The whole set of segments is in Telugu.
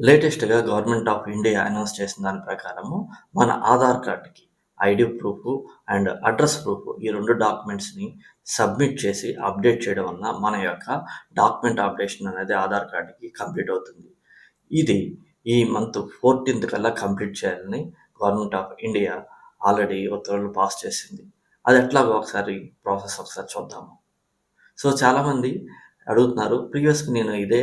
లేటెస్ట్‌గా గవర్నమెంట్ ఆఫ్ ఇండియా అనౌన్స్ చేసిన దాని ప్రకారము మన ఆధార్ కార్డ్‌కి ID proof and address proof ఈ 2 డాక్యుమెంట్స్‌ని సబ్మిట్ చేసి అప్డేట్ చేయడం వలన మన యొక్క డాక్యుమెంట్ అప్డేషన్ అనేది ఆధార్ కార్డ్‌కి కంప్లీట్ అవుతుంది. ఇది ఈ మంత్ 14థ్ కల్లా కంప్లీట్ చేయాలని గవర్నమెంట్ ఆఫ్ ఇండియా ఆల్రెడీ ఉత్తర్వులు పాస్ చేసింది. అది ఎట్లాగో ఒకసారి ప్రాసెస్ ఒకసారి చూద్దాము. సో, చాలామంది అడుగుతున్నారు. ప్రీవియస్‌గా నేను ఇదే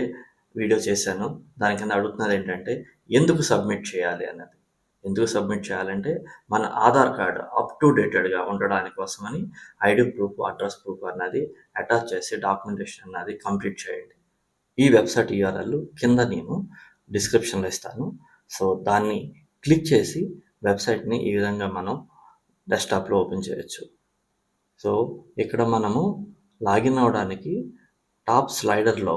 వీడియో చేశాను. దాని కింద అడుగుతున్నదేంటంటే, ఎందుకు సబ్మిట్ చేయాలి అన్నది. ఎందుకు సబ్మిట్ చేయాలంటే, మన ఆధార్ కార్డ్ అప్ టు డేటెడ్‌గా ఉండడానికి కోసమని ఐడీ ప్రూఫ్, అడ్రెస్ ప్రూఫ్ అన్నది అటాచ్ చేసి డాక్యుమెంటేషన్ అన్నది కంప్లీట్ చేయండి. ఈ వెబ్‌సైట్ యూఆర్ఎల్ కింద నేను డిస్క్రిప్షన్‌లో ఇస్తాను. సో, దాన్ని క్లిక్ చేసి వెబ్‌సైట్‌ని ఈ విధంగా మనం డెస్క్‌టాప్‌లో ఓపెన్ చేయొచ్చు. సో, ఇక్కడ మనము లాగిన్ అవ్వడానికి టాప్ స్లైడర్‌లో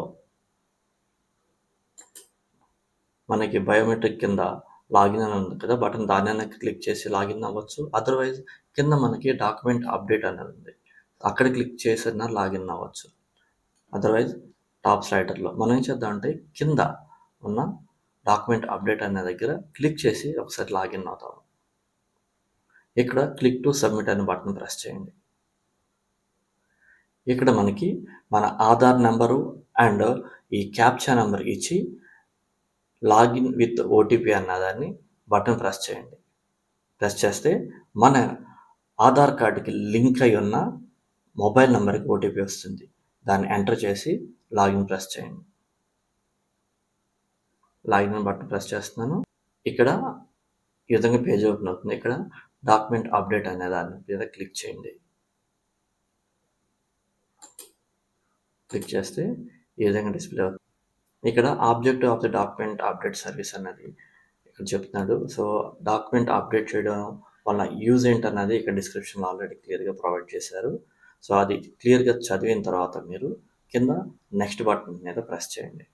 మనకి బయోమెట్రిక్ కింద లాగిన్ అని ఉంది కదా! బటన్ దాన్నైనా క్లిక్ చేసి లాగిన్ అవ్వచ్చు. అదర్‌వైజ్ కింద మనకి డాక్యుమెంట్ అప్డేట్ అనేది ఉంది. అక్కడ క్లిక్ చేసైనా లాగిన్ అవ్వచ్చు. అదర్‌వైజ్ టాప్ స్లైడర్‌లో మనం ఏం చేద్దామంటే కింద ఉన్న డాక్యుమెంట్ అప్డేట్ అనే దగ్గర క్లిక్ చేసి ఒకసారి లాగిన్ అవుతాము. ఇక్కడ క్లిక్ టు సబ్మిట్ అనే బటన్ ప్రెస్ చేయండి. ఇక్కడ మనకి మన ఆధార్ నంబరు అండ్ ఈ క్యాప్చా నంబర్ ఇచ్చి లాగిన్ విత్ ఓటీపీ అన్నదాన్ని బటన్ ప్రెస్ చేయండి. ప్రెస్ చేస్తే మన ఆధార్ కార్డ్‌కి లింక్ అయి ఉన్న మొబైల్ నంబర్‌కి ఓటీపీ వస్తుంది. దాన్ని ఎంటర్ చేసి లాగిన్ ప్రెస్ చేయండి. లాగిన్ బటన్ ప్రెస్ చేస్తున్నాను. ఇక్కడ ఈ విధంగా పేజ్ ఓపెన్ అవుతుంది. ఇక్కడ డాక్యుమెంట్ అప్డేట్ అనే దాని మీద క్లిక్ చేయండి. క్లిక్ చేస్తే ఈ విధంగా డిస్‌ప్లే అవుతుంది. ఇక్కడ objective of the document update service అన్నది ఇక్కడ చెప్తున్నాడు. సో, డాక్యుమెంట్ అప్డేట్ చేయడం వల్ల యూజ్ ఏంటన్నది ఇక్కడ డిస్క్రిప్షన్‌లో ఆల్రెడీ క్లియర్‌గా ప్రొవైడ్ చేశారు. సో, అది క్లియర్‌గా చదివిన తర్వాత మీరు కింద నెక్స్ట్ బటన్ మీద ప్రెస్ చేయండి.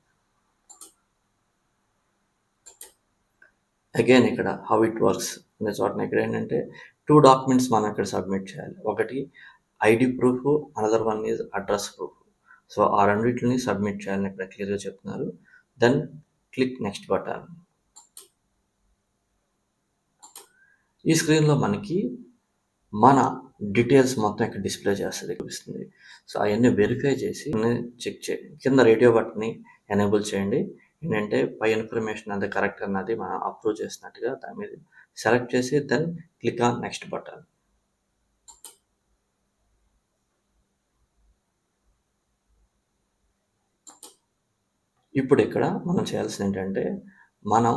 అగైన్ ఇక్కడ హౌ ఇట్ వర్క్స్ అనే చోటన ఇక్కడ ఏంటంటే 2 డాక్యుమెంట్స్ మనం ఇక్కడ సబ్మిట్ చేయాలి. ఒకటి ID proof, another one is address proof. So, ఆ రెండిటిని సబ్మిట్ చేయాలని ఇక్కడ క్లియర్‌గా చెప్తున్నారు. Then click next button. ఈ స్క్రీన్‌లో మనకి మన డీటెయిల్స్ మొత్తం ఇక్కడ డిస్‌ప్లే చేస్తది చూపిస్తుంది. సో, అయన్నీ వెరిఫై చేసి చెక్ చేయండి. కింద రేడియో బటన్‌ని ఎనేబుల్ చేయండి. ఏంటంటే పై ఇన్ఫర్మేషన్ అంతా కరెక్ట్ అన్నది మనం అప్రూవ్ చేసినట్టుగా దాని మీద సెలెక్ట్ చేసి then click on next button. ఇప్పుడు ఇక్కడ మనం చేయాల్సింది ఏంటంటే మనం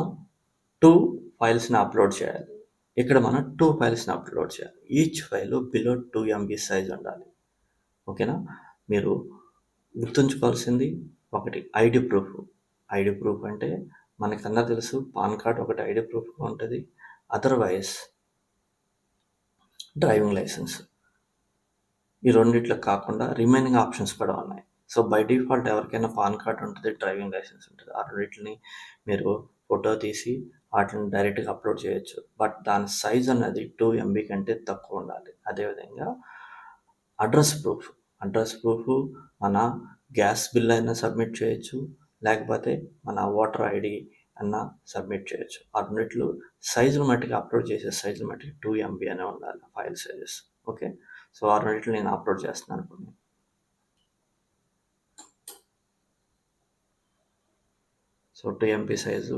2 ఫైల్స్‌ని అప్‌లోడ్ చేయాలి. ఇక్కడ మనం 2 ఫైల్స్‌ని అప్‌లోడ్ చేయాలి. Each file below 2 MB size ఉండాలి. ఓకేనా? మీరు గుర్తుంచుకోవాల్సింది ఒకటి ఐడీ ప్రూఫ్. ఐడీ ప్రూఫ్ అంటే మనకందరికి తెలుసు పాన్ కార్డ్ ఒకటి ఐడీ ప్రూఫ్‌గా ఉంటది. Otherwise driving licence. ఈ రెండిట్లో కాకుండా రిమైనింగ్ ఆప్షన్స్ కూడా ఉన్నాయి. సో, బై డిఫాల్ట్ ఎవరికైనా పాన్ కార్డ్ ఉంటది, డ్రైవింగ్ లైసెన్స్ ఉంటది. ఆ రెండిటిని మీరు ఫోటో తీసి వాటిని డైరెక్ట్‌గా అప్‌లోడ్ చేయొచ్చు. బట్ దాని సైజ్ అనేది 2 ఎంబీ కంటే తక్కువ ఉండాలి. అదేవిధంగా అడ్రెస్ ప్రూఫ్. అడ్రెస్ ప్రూఫ్ మన గ్యాస్ బిల్ అయినా సబ్మిట్ చేయొచ్చు. లేకపోతే మన ఓటర్ ఐడీ అన్నా సబ్మిట్ చేయొచ్చు. ఆ రెండిట్లో సైజులు మట్టికి అప్‌లోడ్ చేసే సైజులు మట్టికి 2 ఎంబీ అనే ఉండాలి ఫైల్ సైజెస్. ఓకే. సో, ఆ రెండిటిని నేను అప్‌లోడ్ చేస్తున్నాను ఇప్పుడు. So, 2 MB size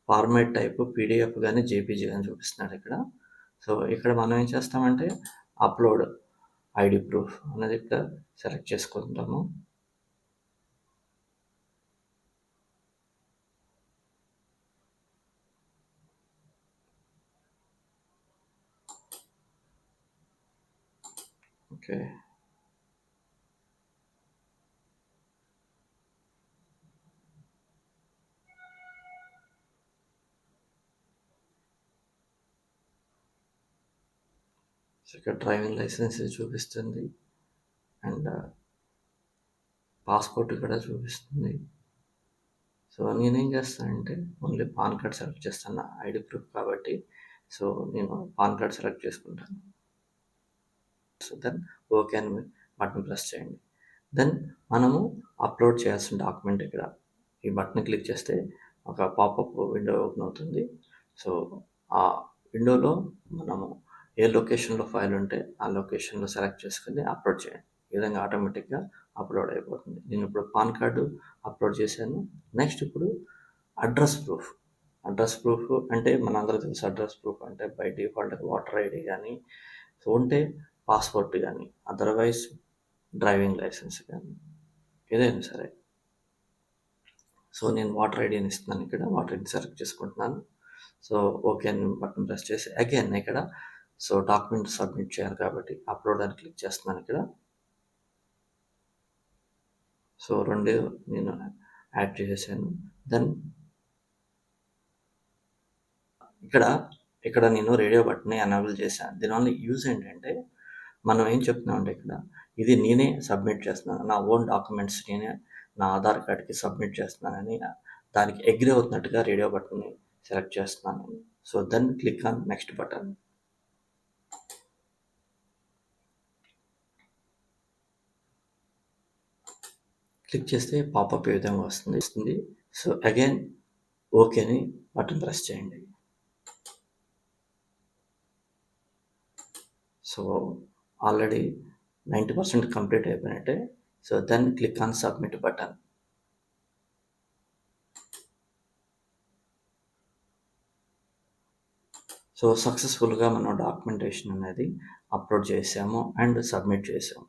format type PDF గాని, జేపీజీ గాని చూపిస్తున్నాడు ఇక్కడ. సో, ఇక్కడ మనం ఏం చేస్తామంటే అప్‌లోడ్ ఐడీ ప్రూఫ్ అనేది ఇక్కడ సెలెక్ట్ చేసుకుంటాము. ఓకే. సో, ఇక్కడ డ్రైవింగ్ లైసెన్స్ చూపిస్తుంది. అండ్ పాస్‌పోర్ట్ కూడా చూపిస్తుంది. సో, నేనేం చేస్తానంటే ఓన్లీ పాన్ కార్డ్ సెలెక్ట్ చేస్తాను. ఐడీ ప్రూఫ్ కాబట్టి. సో, నేను పాన్ కార్డ్ సెలెక్ట్ చేసుకుంటాను. సో, దెన్ ఓకే అని బటన్ ప్రెస్ చేయండి. దెన్ మనము అప్‌లోడ్ చేయాల్సిన డాక్యుమెంట్ ఇక్కడ ఈ బటన్ క్లిక్ చేస్తే ఒక పాపప్ విండో ఓపెన్ అవుతుంది. సో, ఆ విండోలో మనము ఏ లొకేషన్‌లో ఫైల్ ఉంటే ఆ లొకేషన్‌లో సెలెక్ట్ చేసుకొని అప్‌లోడ్ చేయండి. ఈ విధంగా ఆటోమేటిక్‌గా అప్‌లోడ్ అయిపోతుంది. నేను ఇప్పుడు పాన్ కార్డు అప్‌లోడ్ చేశాను. నెక్స్ట్ ఇప్పుడు అడ్రెస్ ప్రూఫ్. అడ్రెస్ ప్రూఫ్ అంటే మనందరికీ తెలుసు, అడ్రెస్ ప్రూఫ్ అంటే బై డిఫాల్ట్‌గా ఓటర్ ఐడీ గానీ, సో ఉంటే పాస్‌పోర్ట్ గానీ, అదర్‌వైజ్ డ్రైవింగ్ లైసెన్స్ గానీ, ఏదైనా సరే. సో, నేను వాటర్ ఐడీ అని ఇస్తున్నాను ఇక్కడ. వాటర్ ఐడీ సెలెక్ట్ చేసుకుంటున్నాను. సో, ఓకే అని బటన్ ప్రెస్ చేసి అగైన్ ఇక్కడ సో, డాక్యుమెంట్ సబ్మిట్ చేయాలి కాబట్టి అప్‌లోడ్ అని క్లిక్ చేస్తున్నాను ఇక్కడ. సో, 2 నేను యాడ్ చేసేసాను. దెన్ ఇక్కడ, ఇక్కడ నేను రేడియో బటన్‌ని ఎనేబుల్ చేశాను. దీనివల్ల యూజ్ ఏంటంటే, మనం ఏం చెప్తున్నామంటే ఇక్కడ, ఇది నేనే సబ్మిట్ చేస్తున్నాను. నా ఓన్ డాక్యుమెంట్స్ నేనే నా ఆధార్ కార్డ్‌కి సబ్మిట్ చేస్తున్నానని దానికి అగ్రీ అవుతున్నట్టుగా రేడియో బటన్‌ని సెలెక్ట్ చేస్తున్నాను. So, then click on next button. Click చేస్తే పాపప్ ఈ విధంగా వస్తుంది. సో, అగైన్ ఓకే అని బటన్ ప్రెస్ చేయండి. సో, ఆల్రెడీ 90% కంప్లీట్ అయిపోయినట్టే. So, then click on submit button. So, సక్సెస్‌ఫుల్‌గా మనం డాక్యుమెంటేషన్ అనేది అప్‌లోడ్ చేసాము అండ్ సబ్మిట్ చేసాము.